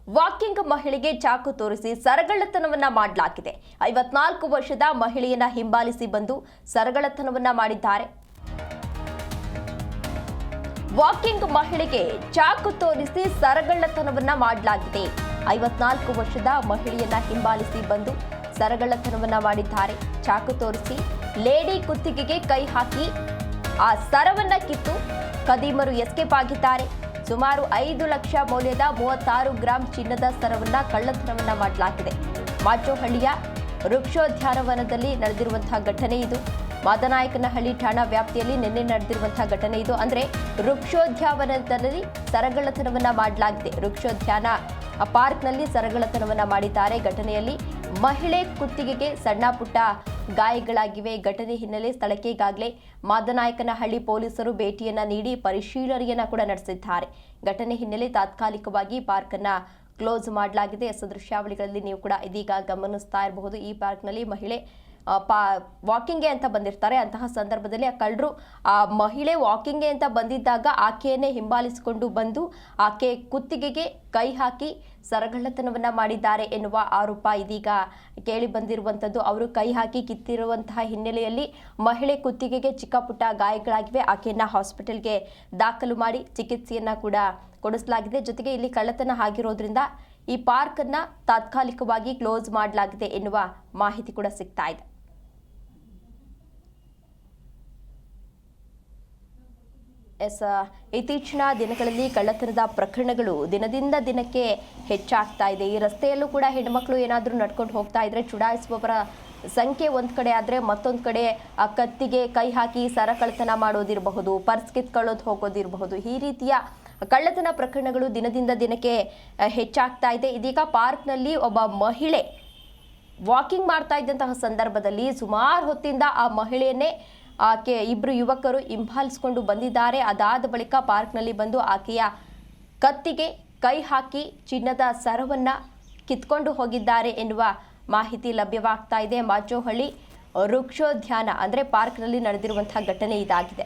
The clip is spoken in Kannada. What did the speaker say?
ವಾಕಿಂಗ್ ಮಹಿಳೆಗೆ ಚಾಕು ತೋರಿಸಿ ಸರಗಳ್ಳತನವನ್ನ ಮಾಡಲಾಗಿದೆ. 54 ವರ್ಷದ ಮಹಿಳೆಯನ್ನ ಹಿಂಬಾಲಿಸಿ ಬಂದು ಸರಗಳ್ಳತನವನ್ನ ಮಾಡಿದ್ದಾರೆ. ವಾಕಿಂಗ್ ಮಹಿಳೆಗೆ ಚಾಕು ತೋರಿಸಿ ಸರಗಳ್ಳತನವನ್ನ ಮಾಡಲಾಗಿದೆ. 54 ವರ್ಷದ ಮಹಿಳೆಯನ್ನ ಹಿಂಬಾಲಿಸಿ ಬಂದು ಸರಗಳ್ಳತನವನ್ನ ಮಾಡಿದ್ದಾರೆ. ಚಾಕು ತೋರಿಸಿ ಲೇಡಿ ಕುತ್ತಿಗೆಗೆ ಕೈ ಹಾಕಿ ಆ ಸರವನ್ನ ಕಿತ್ತು ಕದೀಮರು ಎಸ್ಕೇಪ್ ಆಗಿದ್ದಾರೆ. ಸುಮಾರು 5 ಲಕ್ಷ ಮೌಲ್ಯದ 36 ಗ್ರಾಂ ಚಿನ್ನದ ಸರವನ್ನ ಕಳ್ಳತನವನ್ನ ಮಾಡಲಾಗಿದೆ. ಮಾಚೋಹಳ್ಳಿಯ ವೃಕ್ಷೋದ್ಯಾನವನದಲ್ಲಿ ನಡೆದಿರುವಂತಹ ಘಟನೆ ಇದು. ಮಾದನಾಯಕನಹಳ್ಳಿ ಠಾಣಾ ವ್ಯಾಪ್ತಿಯಲ್ಲಿ ನಿನ್ನೆ ನಡೆದಿರುವಂತಹ ಘಟನೆ ಇದು. ಅಂದ್ರೆ ವೃಕ್ಷೋದ್ಯಾನವನದಲ್ಲಿ ಸರಗಳ್ಳತನವನ್ನ ಮಾಡಲಾಗಿದೆ. ವೃಕ್ಷೋದ್ಯಾನ ಪಾರ್ಕ್ನಲ್ಲಿ ಸರಗಳ್ಳತನವನ್ನ ಮಾಡಿದ್ದಾರೆ. ಘಟನೆಯಲ್ಲಿ ಮಹಿಳೆ ಕುತ್ತಿಗೆಗೆ ಸಣ್ಣ ಪುಟ್ಟ ಗಾಯಗಳಾಗಿವೆ. ಘಟನೆ ಹಿನ್ನೆಲೆ ಸ್ಥಳಕ್ಕೆ ಈಗಾಗಲೇ ಮಾದನಾಯಕನಹಳ್ಳಿ ಪೊಲೀಸರು ಭೇಟಿಯನ್ನ ನೀಡಿ ಪರಿಶೀಲನೆಯನ್ನ ಕೂಡ ನಡೆಸಿದ್ದಾರೆ. ಘಟನೆ ಹಿನ್ನೆಲೆ ತಾತ್ಕಾಲಿಕವಾಗಿ ಪಾರ್ಕ್ ಅನ್ನ ಕ್ಲೋಸ್ ಮಾಡಲಾಗಿದೆ. ದೃಶ್ಯಾವಳಿಗಳಲ್ಲಿ ನೀವು ಕೂಡ ಇದೀಗ ಗಮನಿಸ್ತಾ ಇರಬಹುದು. ಈ ಪಾರ್ಕ್ನಲ್ಲಿ ಮಹಿಳೆ ವಾಕಿಂಗ್ಗೆ ಅಂತ ಬಂದಿರ್ತಾರೆ. ಅಂತಹ ಸಂದರ್ಭದಲ್ಲಿ ಆ ಕಳ್ಳರು ಆ ಮಹಿಳೆ ವಾಕಿಂಗ್ಗೆ ಅಂತ ಬಂದಿದ್ದಾಗ ಆಕೆಯನ್ನೇ ಹಿಂಬಾಲಿಸಿಕೊಂಡು ಬಂದು ಆಕೆ ಕುತ್ತಿಗೆಗೆ ಕೈ ಹಾಕಿ ಸರಗಳ್ಳತನವನ್ನ ಮಾಡಿದ್ದಾರೆ ಎನ್ನುವ ಆರೋಪ ಇದೀಗ ಕೇಳಿ ಬಂದಿರುವಂಥದ್ದು. ಅವರು ಕೈ ಹಾಕಿ ಕಿತ್ತಿರುವಂತಹ ಹಿನ್ನೆಲೆಯಲ್ಲಿ ಮಹಿಳೆ ಕುತ್ತಿಗೆಗೆ ಚಿಕ್ಕ ಪುಟ್ಟ ಗಾಯಗಳಾಗಿವೆ. ಆಕೆಯನ್ನ ಹಾಸ್ಪಿಟಲ್ಗೆ ದಾಖಲು ಮಾಡಿ ಚಿಕಿತ್ಸೆಯನ್ನ ಕೂಡ ಕೊಡಿಸಲಾಗಿದೆ. ಜೊತೆಗೆ ಇಲ್ಲಿ ಕಳ್ಳತನ ಆಗಿರೋದ್ರಿಂದ ಈ ಪಾರ್ಕ್ ಅನ್ನ ತಾತ್ಕಾಲಿಕವಾಗಿ ಕ್ಲೋಸ್ ಮಾಡಲಾಗಿದೆ ಎನ್ನುವ ಮಾಹಿತಿ ಕೂಡ ಸಿಗ್ತಾ ಇದೆ. ಇತ್ತೀಚಿನ ದಿನಗಳಲ್ಲಿ ಕಳ್ಳತನದ ಪ್ರಕರಣಗಳು ದಿನದಿಂದ ದಿನಕ್ಕೆ ಹೆಚ್ಚಾಗ್ತಾ ಇದೆ. ಈ ರಸ್ತೆಯಲ್ಲೂ ಕೂಡ ಹೆಣ್ಮಕ್ಳು ಏನಾದರೂ ನಡ್ಕೊಂಡು ಹೋಗ್ತಾ ಇದ್ರೆ ಚುಡಾಯಿಸುವವರ ಸಂಖ್ಯೆ ಒಂದ್ ಕಡೆ ಆದ್ರೆ ಮತ್ತೊಂದು ಕಡೆ ಆ ಕತ್ತಿಗೆ ಕೈ ಹಾಕಿ ಸರ ಕಳ್ಳತನ ಮಾಡೋದಿರಬಹುದು, ಪರ್ಸ್ ಕಿತ್ಕೊಳ್ಳೋದು ಹೋಗೋದಿರಬಹುದು. ಈ ರೀತಿಯ ಕಳ್ಳತನ ಪ್ರಕರಣಗಳು ದಿನದಿಂದ ದಿನಕ್ಕೆ ಹೆಚ್ಚಾಗ್ತಾ ಇದೆ. ಇದೀಗ ಪಾರ್ಕ್ನಲ್ಲಿ ಒಬ್ಬ ಮಹಿಳೆ ವಾಕಿಂಗ್ ಮಾಡ್ತಾ ಇದ್ದಂತಹ ಸಂದರ್ಭದಲ್ಲಿ ಸುಮಾರು ಹೊತ್ತಿಂದ ಆ ಮಹಿಳೆಯನ್ನೇ ಆಕೆ ಇಬ್ಬರು ಯುವಕರು ಹಿಂಬಾಲಿಸಿಕೊಂಡು ಬಂದಿದ್ದಾರೆ. ಅದಾದ ಬಳಿಕ ಪಾರ್ಕ್ನಲ್ಲಿ ಬಂದು ಆಕೆಯ ಕತ್ತಿಗೆ ಕೈ ಹಾಕಿ ಚಿನ್ನದ ಸರವನ್ನ ಕಿತ್ಕೊಂಡು ಹೋಗಿದ್ದಾರೆ ಎನ್ನುವ ಮಾಹಿತಿ ಲಭ್ಯವಾಗ್ತಾ ಇದೆ. ಮಾಚೋಹಳ್ಳಿ ವೃಕ್ಷೋದ್ಯಾನ ಅಂದ್ರೆ ಪಾರ್ಕ್ನಲ್ಲಿ ನಡೆದಿರುವಂತಹ ಘಟನೆ ಇದಾಗಿದೆ.